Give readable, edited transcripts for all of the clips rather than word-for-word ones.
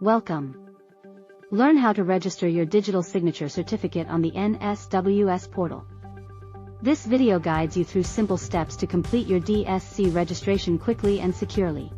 Welcome. Learn how to register your digital signature certificate on the NSWS Portal. This video guides you through simple steps to complete your DSC registration quickly and securely.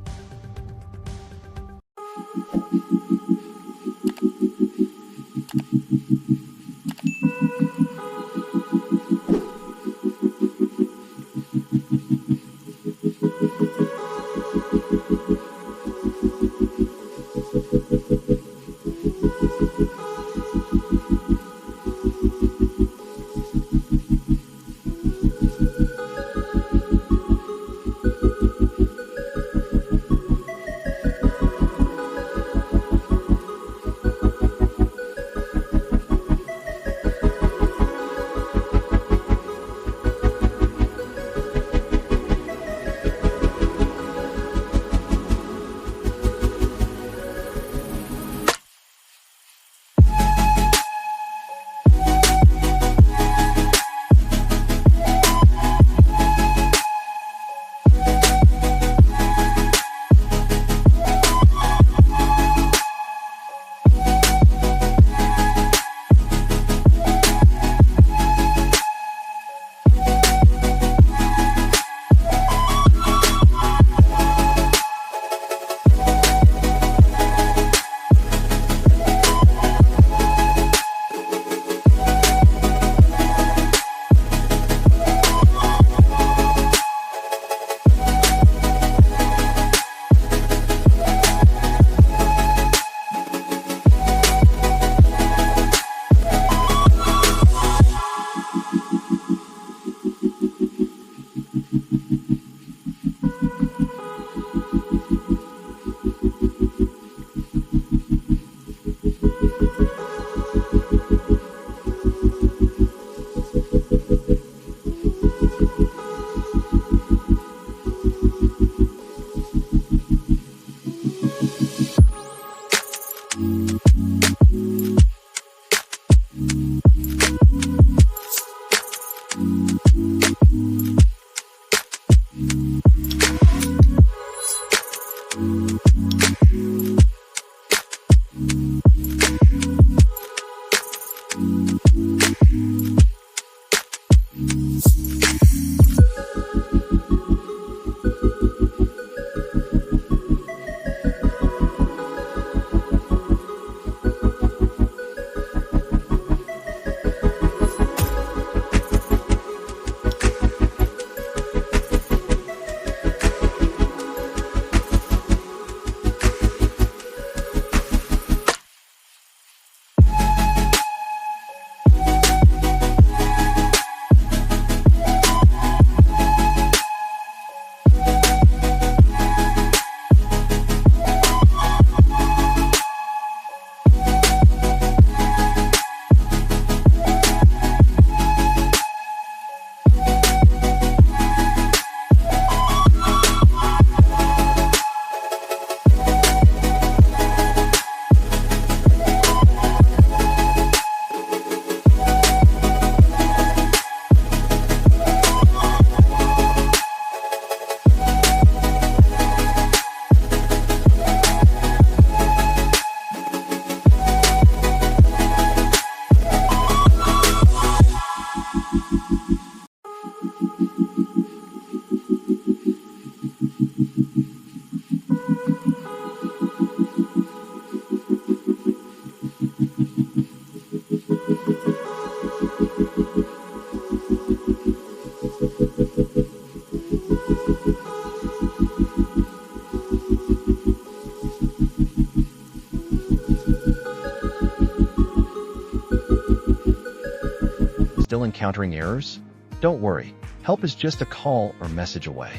Still encountering errors? Don't worry, help is just a call or message away.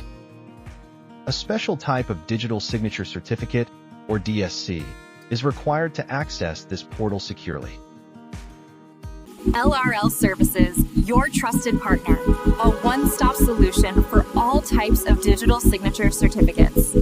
A special type of digital signature certificate, or DSC, is required to access this portal securely. LRL Services, your trusted partner, a one-stop solution for all types of digital signature certificates.